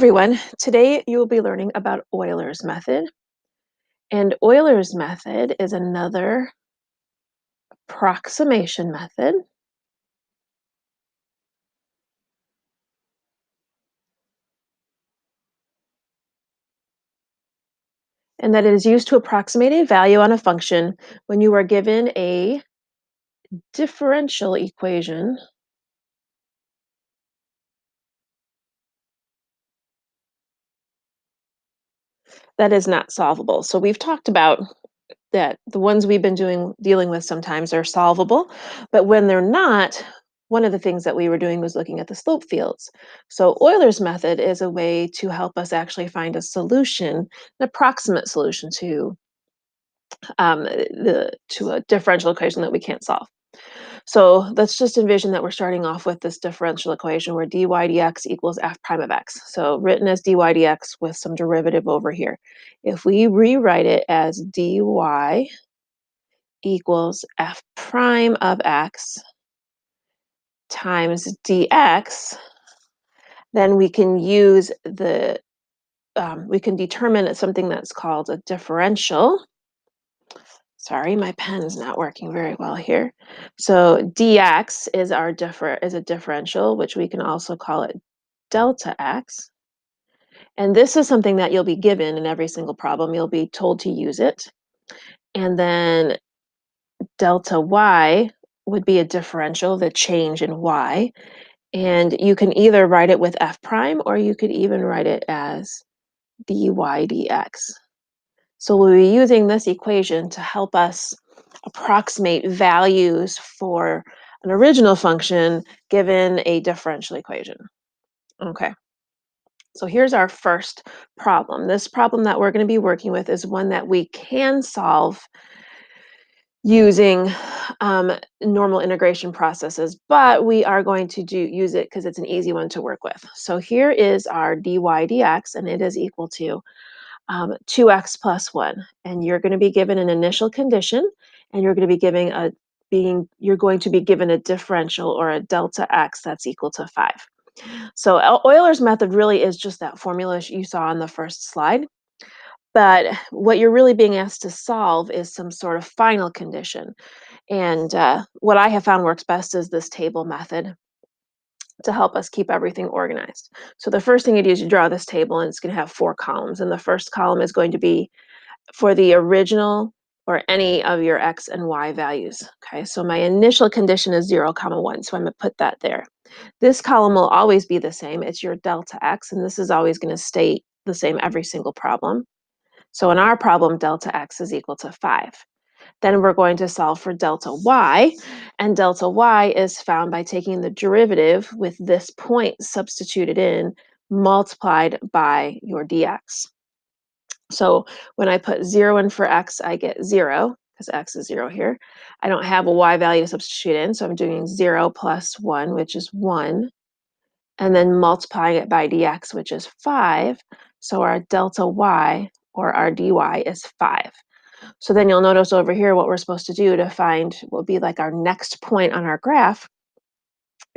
everyone. Today you will be learning about Euler's method. And Euler's method is another approximation method and that it is used to approximate a value on a function when you are given a differential equation that is not solvable. So we've talked about that the ones we've been dealing with sometimes are solvable, but when they're not, one of the things that we were doing was looking at the slope fields. So Euler's method is a way to help us actually find a solution, an approximate solution to a differential equation that we can't solve. So let's just envision that we're starting off with this differential equation where dy dx equals f prime of x. So written as dy dx with some derivative over here. If we rewrite it as dy equals f prime of x times dx, then we can use we can determine something that's called a differential. Sorry, my pen is not working very well here. So dx is a differential, which we can also call it delta x. And this is something that you'll be given in every single problem. You'll be told to use it. And then delta y would be a differential, the change in y. And you can either write it with f prime or you could even write it as dy dx. So we'll be using this equation to help us approximate values for an original function given a differential equation. Okay, so here's our first problem. This problem that we're going to be working with is one that we can solve using normal integration processes, but we are going to use it because it's an easy one to work with. So here is our dy dx, and it is equal to 2x plus 1. And you're going to be given an initial condition, and you're going to be given a differential or a delta x that's equal to 5. So Euler's method really is just that formula you saw on the first slide. But what you're really being asked to solve is some sort of final condition. And what I have found works best is this table method to help us keep everything organized. So the first thing you do is you draw this table, and it's going to have 4 columns. And the first column is going to be for the original or any of your x and y values. Okay, so my initial condition is 0, 1, so I'm going to put that there. This column will always be the same. It's your delta x, and this is always going to stay the same every single problem. So in our problem, delta x is equal to 5. Then we're going to solve for delta y, and delta y is found by taking the derivative with this point substituted in, multiplied by your dx. So when I put 0 in for x, I get 0, because x is 0 here. I don't have a y value to substitute in, so I'm doing 0 plus 1, which is 1, and then multiplying it by dx, which is 5. So our delta y, or our dy, is 5. So then you'll notice over here what we're supposed to do to find what will be like our next point on our graph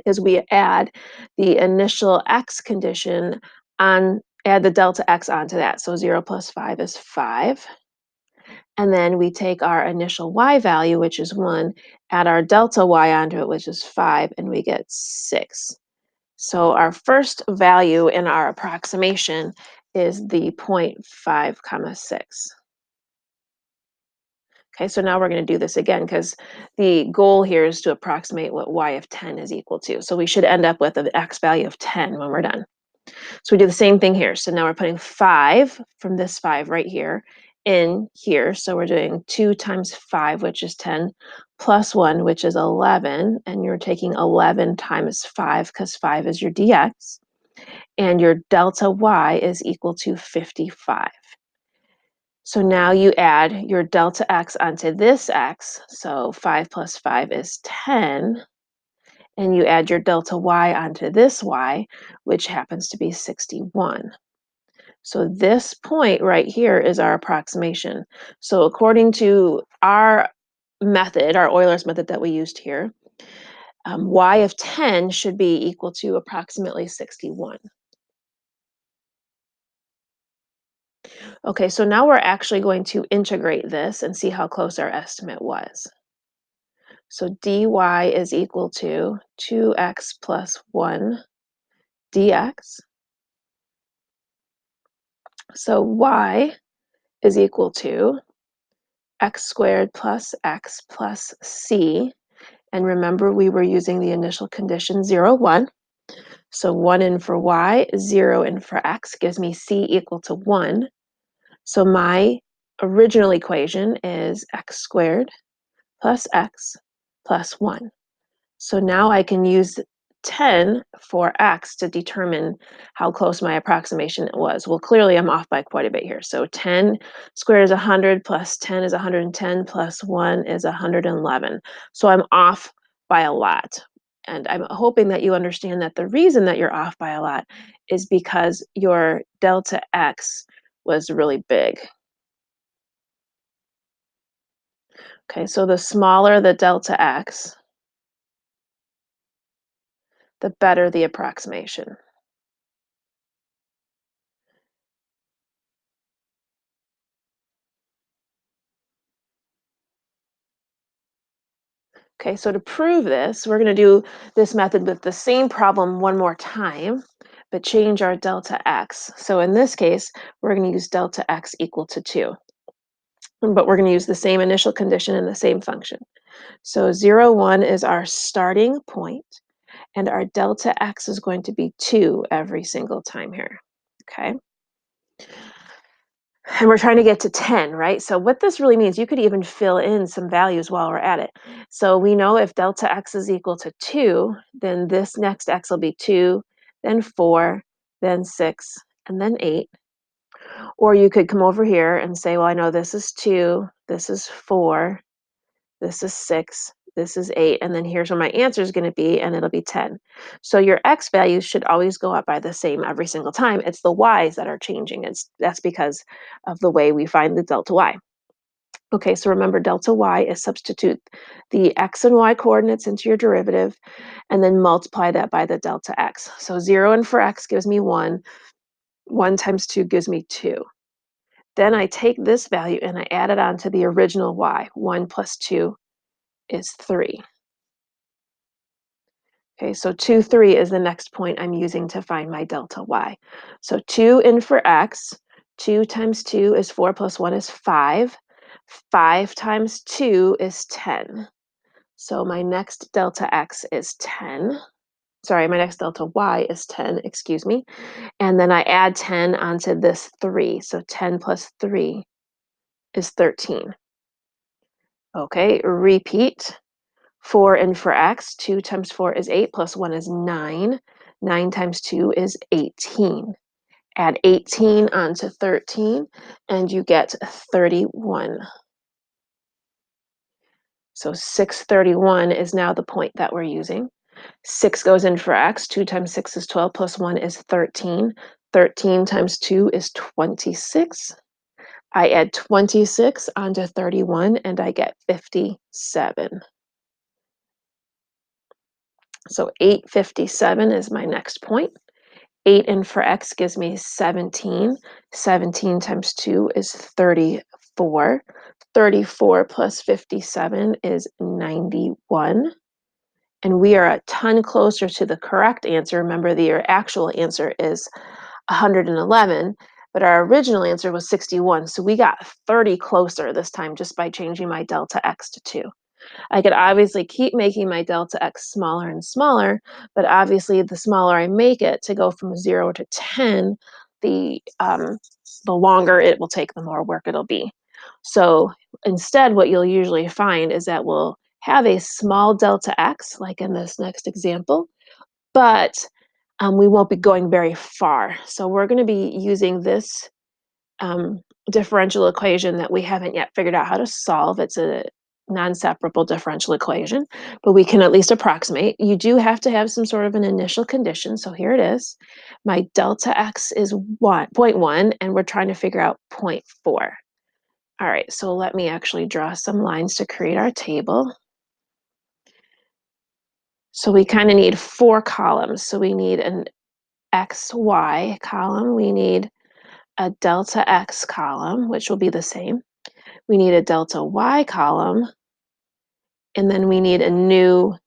is we add the initial x condition add the delta x onto that. So 0 plus 5 is 5. And then we take our initial y value, which is 1, add our delta y onto it, which is 5, and we get 6. So our first value in our approximation is the 0.5, 6. Okay, so now we're going to do this again because the goal here is to approximate what y of 10 is equal to. So we should end up with an x value of 10 when we're done. So we do the same thing here. So now we're putting 5 from this 5 right here in here. So we're doing 2 times 5, which is 10, plus 1, which is 11. And you're taking 11 times 5 because 5 is your dx. And your delta y is equal to 55. So now you add your delta x onto this x. So 5 plus 5 is 10. And you add your delta y onto this y, which happens to be 61. So this point right here is our approximation. So according to our method, our Euler's method that we used here, y of 10 should be equal to approximately 61. Okay, so now we're actually going to integrate this and see how close our estimate was. So dy is equal to 2x plus 1 dx. So y is equal to x squared plus x plus c. And remember, we were using the initial condition 0, 1. So 1 in for y, 0 in for x gives me c equal to 1. So my original equation is x squared plus x plus 1. So now I can use 10 for x to determine how close my approximation was. Well, clearly I'm off by quite a bit here. So 10 squared is 100 plus 10 is 110 plus 1 is 111. So I'm off by a lot. And I'm hoping that you understand that the reason that you're off by a lot is because your delta x was really big. Okay, so the smaller the delta x, the better the approximation. Okay, so to prove this, we're going to do this method with the same problem one more time, but change our delta x. So in this case, we're going to use delta x equal to 2, but we're going to use the same initial condition and the same function. So 0, 1 is our starting point, and our delta x is going to be 2 every single time here. Okay. And we're trying to get to 10, right? So what this really means, you could even fill in some values while we're at it. So we know if delta x is equal to 2, then this next x will be 2, then 4, then 6, and then 8. Or you could come over here and say, well, I know this is 2, this is 4, this is 6, this is 8, and then here's where my answer is going to be, and it'll be 10. So your x values should always go up by the same every single time. It's the y's that are changing. That's because of the way we find the delta y. Okay, so remember delta y is substitute the x and y coordinates into your derivative and then multiply that by the delta x. So 0 in for x gives me 1. 1 times 2 gives me 2. Then I take this value and I add it on to the original y. 1 plus 2 is 3. Okay, so 2, 3 is the next point I'm using to find my delta y. So 2 in for x, 2 times 2 is 4 plus 1 is 5. 5 times 2 is 10. So my next delta x is 10. Sorry, my next delta y is 10, excuse me. And then I add 10 onto this 3. So 10 plus 3 is 13. Okay, repeat. 4 in for x, 2 times 4 is 8, plus 1 is 9. 9 times 2 is 18. Add 18 onto 13, and you get 31. So 631 is now the point that we're using. 6 goes in for x. 2 times 6 is 12, plus 1 is 13. 13 times 2 is 26. I add 26 onto 31, and I get 57. So 857 is my next point. 8 in for x gives me 17. 17 times 2 is 34. 34 plus 57 is 91. And we are a ton closer to the correct answer. Remember, your actual answer is 111, but our original answer was 61. So we got 30 closer this time just by changing my delta x to 2. I could obviously keep making my delta x smaller and smaller, but obviously the smaller I make it to go from 0 to 10, the longer it will take, the more work it'll be. So instead, what you'll usually find is that we'll have a small delta x, like in this next example, but we won't be going very far. So we're going to be using this differential equation that we haven't yet figured out how to solve. It's a non-separable differential equation, but we can at least approximate. You do have to have some sort of an initial condition. So here it is. My delta x is 0.1, and we're trying to figure out 0.4. All right, so let me actually draw some lines to create our table. So we kind of need 4 columns. So we need an XY column. We need a delta x column, which will be the same. We need a delta y column, and then we need the new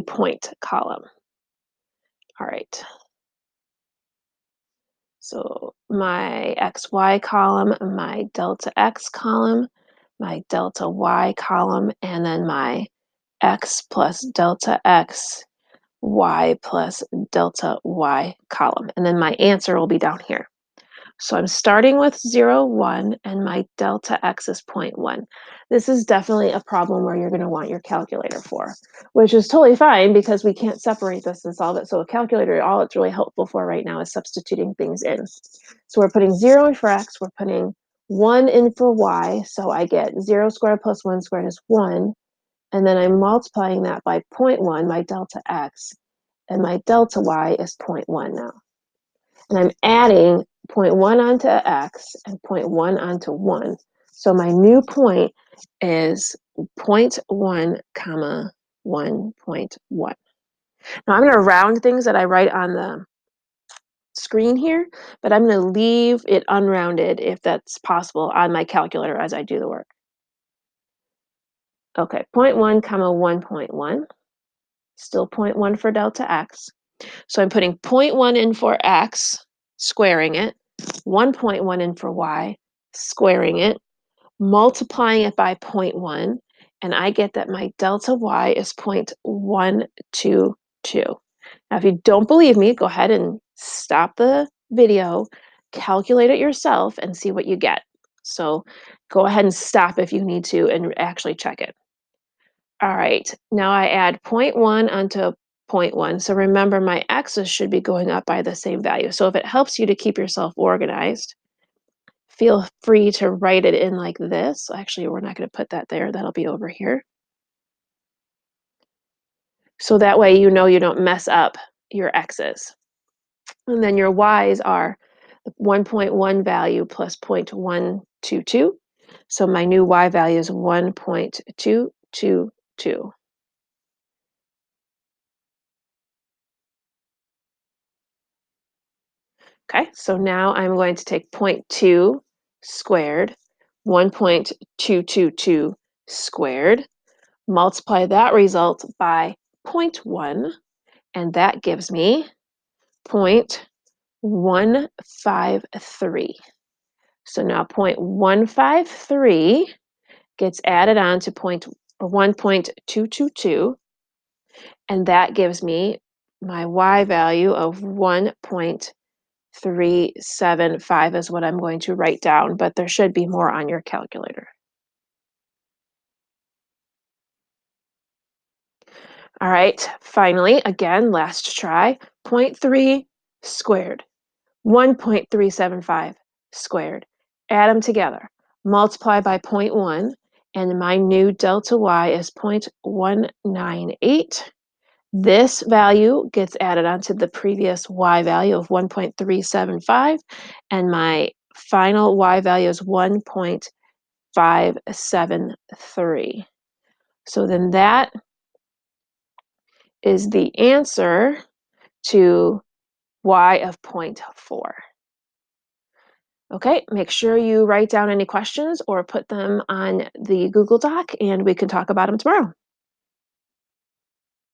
point column. All right. So my xy column, my delta x column, my delta y column, and then my x plus delta x, y plus delta y column. And then my answer will be down here. So I'm starting with 0, 1, and my delta x is 0.1. This is definitely a problem where you're going to want your calculator for, which is totally fine because we can't separate this and solve it. So a calculator, all it's really helpful for right now is substituting things in. So we're putting 0 in for x, we're putting 1 in for y, so I get 0 squared plus 1 squared is 1, and then I'm multiplying that by 0.1, my delta x, and my delta y is 0.1 now. And I'm adding 0.1 onto x and 0.1 onto 1. So my new point is 0.1 comma 1.1. Now I'm going to round things that I write on the screen here, but I'm going to leave it unrounded if that's possible on my calculator as I do the work. Okay, 0.1 comma 1.1, still 0.1 for delta x. So I'm putting 0.1 in for x, squaring it, 1.1 in for y, squaring it, multiplying it by 0.1, and I get that my delta y is 0.122. Now, if you don't believe me, go ahead and stop the video, calculate it yourself, and see what you get. So go ahead and stop if you need to and actually check it. All right, now I add 0.1 onto 0.1. So remember, my x's should be going up by the same value. So if it helps you to keep yourself organized, feel free to write it in like this. Actually, we're not going to put that there. That'll be over here. So that way you know you don't mess up your x's. And then your y's are 1.1 value plus 0.122. So my new y value is 1.222. Okay, so now I'm going to take 0.2 squared, 1.222 squared, multiply that result by 0.1, and that gives me 0.153. So now 0.153 gets added on to 1.222, and that gives me my y value of 1.375 is what I'm going to write down, but there should be more on your calculator. All right, finally, again, last try, 0.3 squared, 1.375 squared. Add them together, multiply by 0.1, and my new delta y is 0.198. This value gets added onto the previous y value of 1.375, and my final y value is 1.573. So then that is the answer to y of 0.4. Okay, make sure you write down any questions or put them on the Google Doc, and we can talk about them tomorrow.